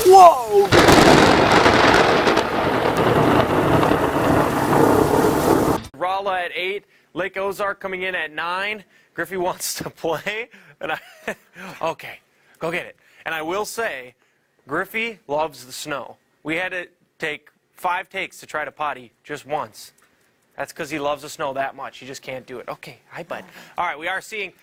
Whoa! Rolla at 8, Lake Ozark coming in at 9. Griffey wants to play, and okay, go get it. And I will say, Griffey loves the snow. We had to take 5 takes to try to potty just once. That's because he loves the snow that much. He just can't do it. Okay, hi, bud. All right, we are seeing